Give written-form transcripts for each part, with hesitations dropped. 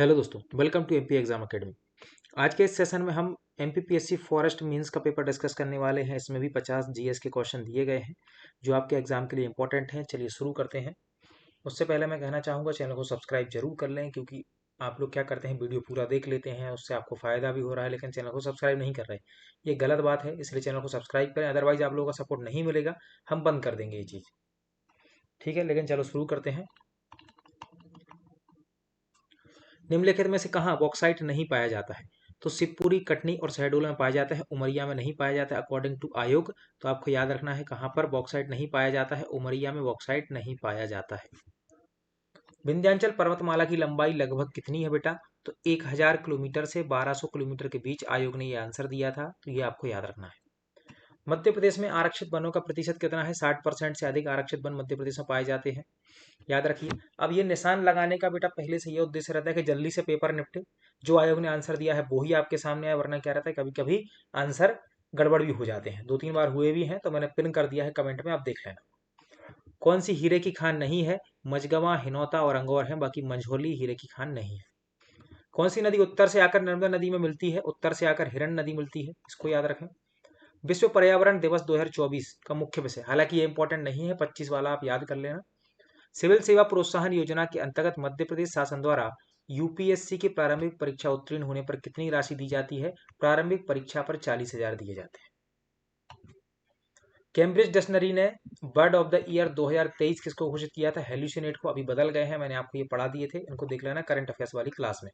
Hello दोस्तों, welcome to MP exam academy. आज के इस सेशन में हम एमपीपीएससी फॉरेस्ट मींस का पेपर डिस्कस करने वाले हैं। इसमें भी 50 जीएस के क्वेश्चन दिए गए हैं जो आपके एग्जाम के लिए इंपॉर्टेंट हैं। चलिए शुरू करते हैं। उससे पहले मैं कहना चाहूँगा चैनल को सब्सक्राइब जरूर कर लें, क्योंकि आप लोग क्या करते हैं, वीडियो पूरा देख लेते हैं, उससे आपको फायदा भी हो रहा है, लेकिन चैनल को सब्सक्राइब नहीं कर रहे। ये गलत बात है, इसलिए चैनल को सब्सक्राइब करें, अदरवाइज आप लोगों का सपोर्ट नहीं मिलेगा, हम बंद कर देंगे ये चीज़। ठीक है, लेकिन चलो शुरू करते हैं। निम्नलिखित में से कहाँ बॉक्साइट नहीं पाया जाता है? तो शिवपुरी, कटनी और शहडोल में पाया जाता है, उमरिया में नहीं पाया जाता है अकॉर्डिंग टू आयोग। तो आपको याद रखना है कहाँ पर बॉक्साइट नहीं पाया जाता है, उमरिया में बॉक्साइट नहीं पाया जाता है। विंध्याचल पर्वतमाला की लंबाई लगभग कितनी है बेटा? तो 1000 किलोमीटर से 1200 किलोमीटर के बीच आयोग ने यह आंसर दिया था, तो ये आपको याद रखना है। मध्य प्रदेश में आरक्षित वनों का प्रतिशत कितना है? 60% से अधिक आरक्षित वन मध्य प्रदेश में पाए जाते हैं। याद रखिए। अब ये निशान लगाने का बेटा पहले से ये उद्देश्य रहता है कि जल्दी से पेपर निपटे। जो आयोग ने आंसर दिया है वो ही आपके सामने आए, वरना क्या रहता है कभी कभी आंसर गड़बड़ भी हो जाते हैं। 2-3 बार हुए भी हैं, तो मैंने पिन कर दिया है कमेंट में, आप देख लेना। कौन सी हीरे की खान नहीं है? मझगवां, हिनौता और अंगौर है, बाकी मंझोली हीरे की खान नहीं है। कौन सी नदी उत्तर से आकर नर्मदा नदी में मिलती है? उत्तर से आकर हिरन नदी मिलती है, इसको याद रखें। विश्व पर्यावरण दिवस 2024 का मुख्य विषय, हालांकि ये इंपॉर्टेंट नहीं है, 25 वाला आप याद कर लेना। सिविल सेवा प्रोत्साहन योजना के अंतर्गत मध्य प्रदेश शासन द्वारा यूपीएससी की प्रारंभिक परीक्षा उत्तीर्ण होने पर कितनी राशि दी जाती है? प्रारंभिक परीक्षा पर 40,000 दिए जाते हैं। कैम्ब्रिज डिक्शनरी ने बर्ड ऑफ द ईयर 2023 किसको घोषित किया था? हेल्यूसिनेट को। अभी बदल गए हैं, मैंने आपको ये पढ़ा दिए थे, इनको देख लेना करंट अफेयर्स वाली क्लास में।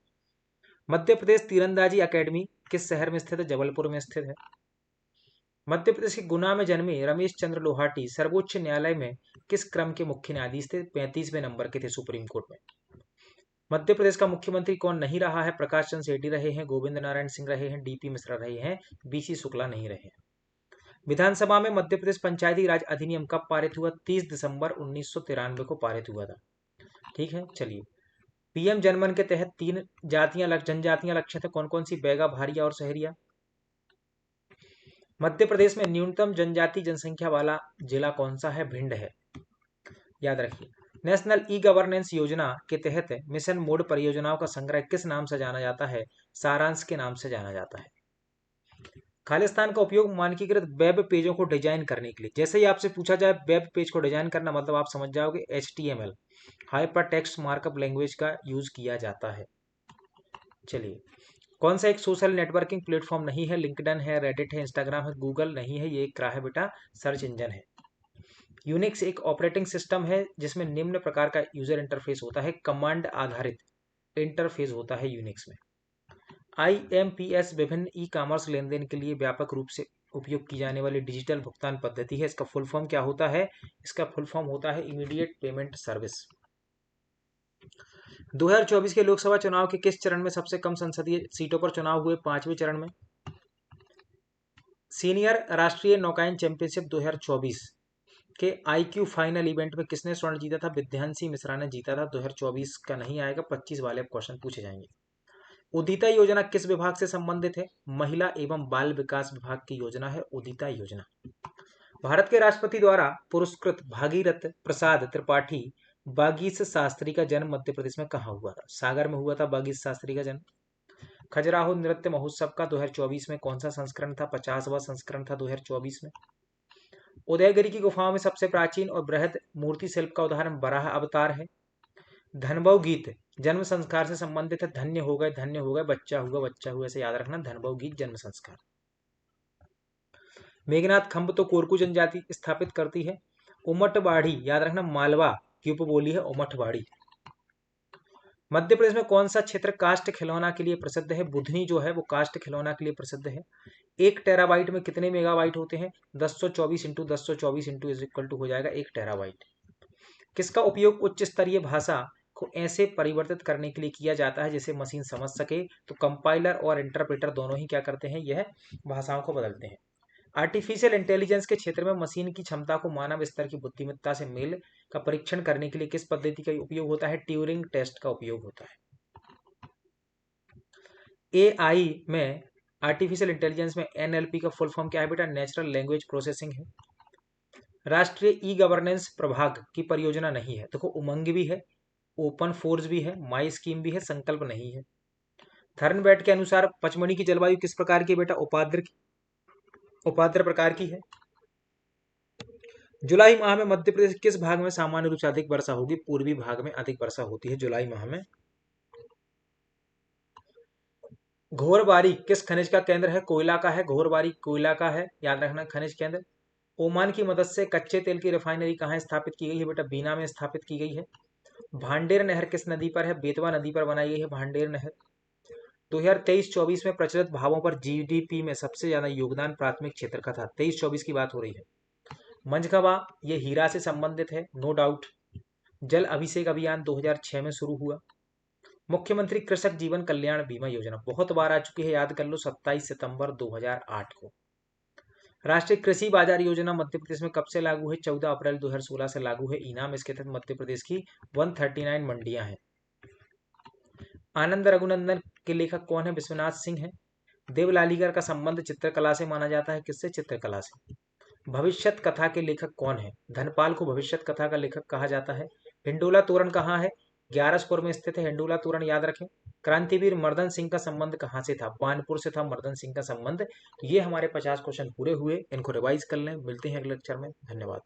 मध्य प्रदेश तीरंदाजी अकेडमी किस शहर में स्थित है? जबलपुर में स्थित है। मध्य प्रदेश के गुना में जन्मे रमेश चंद्र लोहाटी सर्वोच्च न्यायालय में किस क्रम के मुख्य न्यायाधीश थे? 35वें नंबर के थे सुप्रीम कोर्ट में। मध्य प्रदेश का मुख्यमंत्री कौन नहीं रहा है? प्रकाश चंद्र सेठी रहे हैं, गोविंद नारायण सिंह रहे हैं, डीपी मिश्रा रहे हैं, बीसी शुक्ला नहीं रहे हैं। विधानसभा में मध्य प्रदेश पंचायती राज अधिनियम कब पारित हुआ? 30 दिसंबर 1993 को पारित हुआ था। ठीक है, चलिए। पीएम जनमन के तहत 3 जनजातियां लक्षित है, कौन कौन सी? बैगा, भारिया और सहरिया। मध्य प्रदेश में न्यूनतम जनजाति जनसंख्या वाला जिला कौन सा है? भिंड है, याद रखिए। नेशनल ई गवर्नेंस योजना के तहत मिशन मोड परियोजनाओं का संग्रह किस नाम से जाना जाता है? सारांश के नाम से जाना जाता है। खालिस्तान का उपयोग मानकीकृत वेब पेजों को डिजाइन करने के लिए, जैसे ही आपसे पूछा जाए वेब पेज को डिजाइन करना, मतलब आप समझ जाओगे HTML hyper text markup language का यूज किया जाता है। चलिए, कौन सा एक सोशल नेटवर्किंग प्लेटफॉर्म नहीं है? लिंक्डइन है, रेडिट है, इंस्टाग्राम है, गूगल नहीं है, ये एक क्या है बेटा? सर्च इंजन है। यूनिक्स एक ऑपरेटिंग सिस्टम है जिसमें निम्न प्रकार का यूजर इंटरफेस होता है, कमांड आधारित इंटरफेस होता है यूनिक्स में। IMPS विभिन्न ई कॉमर्स लेन देन के लिए व्यापक रूप से उपयोग की जाने वाली डिजिटल भुगतान पद्धति है। इसका फुल फॉर्म क्या होता है? इसका फुल फॉर्म होता है इमीडिएट पेमेंट सर्विस। 2024 के लोकसभा चुनाव के किस चरण में सबसे कम संसदीय सीटों पर चुनाव हुए? 5वें चरण में। सीनियर राष्ट्रीय नौकायन चैंपियनशिप 2024 के IQ फाइनल इवेंट में किसने स्वर्ण जीता था? विद्यांशी मिश्रा ने जीता था। 2024 का नहीं आएगा, 25 वाले क्वेश्चन पूछे जाएंगे। उदिता योजना किस विभाग से संबंधित है? महिला एवं बाल विकास विभाग की योजना है उदिता योजना। भारत के राष्ट्रपति द्वारा पुरस्कृत भागीरथ प्रसाद त्रिपाठी बागीश शास्त्री का जन्म मध्य प्रदेश में कहाँ हुआ था? सागर में हुआ था बागीश शास्त्री का जन्म। खजुराहो नृत्य महोत्सव का 2024 में कौन सा संस्करण था? 50वां संस्करण था 2024 में। उदयगिरी की गुफाओं में सबसे प्राचीन और बृहद मूर्ति शिल्प का उदाहरण बराह अवतार है। धनबव गीत जन्म संस्कार से संबंधित है, धन्य हो गए, बच्चा हुआ, ऐसे याद रखना, धनबव गीत जन्म संस्कार। मेघनाथ खंब तो कोरकू जनजाति स्थापित करती है। उमटवाड़ी याद रखना, मालवा की उपबोली है उमटवाड़ी। मध्य प्रदेश में कौन सा क्षेत्र कास्ट खिलौना के लिए प्रसिद्ध है? बुधनी जो है वो कास्ट खिलौना के लिए प्रसिद्ध है। 1 टेराबाइट में कितने मेगाबाइट होते हैं? 1024 into 1024 into is equal to हो जाएगा 1 टेराबाइट। किसका उपयोग उच्च स्तरीय भाषा को ऐसे परिवर्तित करने के लिए किया जाता है जिसे मशीन समझ सके? तो कंपाइलर और इंटरप्रेटर दोनों ही क्या करते हैं? यह भाषाओं को बदलते हैं। आर्टिफिशियल इंटेलिजेंस के क्षेत्र में मशीन की क्षमता को मानव स्तर की बुद्धिमत्ता से मेल का परीक्षण करने के लिए किस पद्धति का उपयोग होता है? ट्यूरिंग टेस्ट का उपयोग होता है। AI में आर्टिफिशियल इंटेलिजेंस में NLP का फुल फॉर्म क्या है बेटा? नेचुरल लैंग्वेज प्रोसेसिंग है। राष्ट्रीय ई गवर्नेंस प्रभाग की परियोजना नहीं है, देखो उमंग भी है, ओपन फोर्स भी है, माई स्कीम भी है, संकल्प नहीं है। थर्नबेट के अनुसार पचमढ़ी की जलवायु किस प्रकार की बेटा? उपाद्र प्रकार की है। जुलाई माह में मध्य प्रदेश किस भाग में सामान्य रूप से अधिक वर्षा होगी? पूर्वी भाग में अधिक वर्षा होती है जुलाई माह में। घोरबारी किस खनिज का केंद्र है? कोयला का है। घोरबारी कोयला का है, याद रखना खनिज केंद्र। ओमान की मदद से कच्चे तेल की रिफाइनरी कहाँ स्थापित की गई है बेटा? बीना में स्थापित की गई है। भांडेर नहर किस नदी पर है? बेतवा नदी पर बनाई गई है भांडेर नहर। 2023-24 में प्रचलित भावों पर जीडीपी में सबसे ज्यादा योगदान प्राथमिक क्षेत्र का था। 23-24 की बात हो रही है। मंझगवा ये हीरा से संबंधित है, नो डाउट। जल अभिषेक अभियान 2006 में शुरू हुआ। मुख्यमंत्री कृषक जीवन कल्याण बीमा योजना बहुत बार आ चुकी है, याद कर लो, 27 सितंबर 2008 को। राष्ट्रीय कृषि बाजार योजना मध्य प्रदेश में कब से लागू है? 14 अप्रैल 2016 से लागू है। इनाम इसके तहत मध्य प्रदेश की 139 मंडियां हैं। आनंद रघुनंदन के लेखक कौन है? विश्वनाथ सिंह है। देवलालीकर का संबंध चित्रकला से माना जाता है, किससे? चित्रकला से। भविष्यत कथा के लेखक कौन है? धनपाल को भविष्यत कथा का लेखक कहा जाता है। हिंडोला तोरण कहाँ है? ग्यारसपुर में स्थित है हिंडोला तोरण, याद रखें। क्रांतिवीर मर्दन सिंह का संबंध कहाँ से था? बानपुर से था मर्दन सिंह का संबंध। ये हमारे 50 क्वेश्चन पूरे हुए, इनको रिवाइज कर लें। मिलते हैं अगले लेक्चर में, धन्यवाद।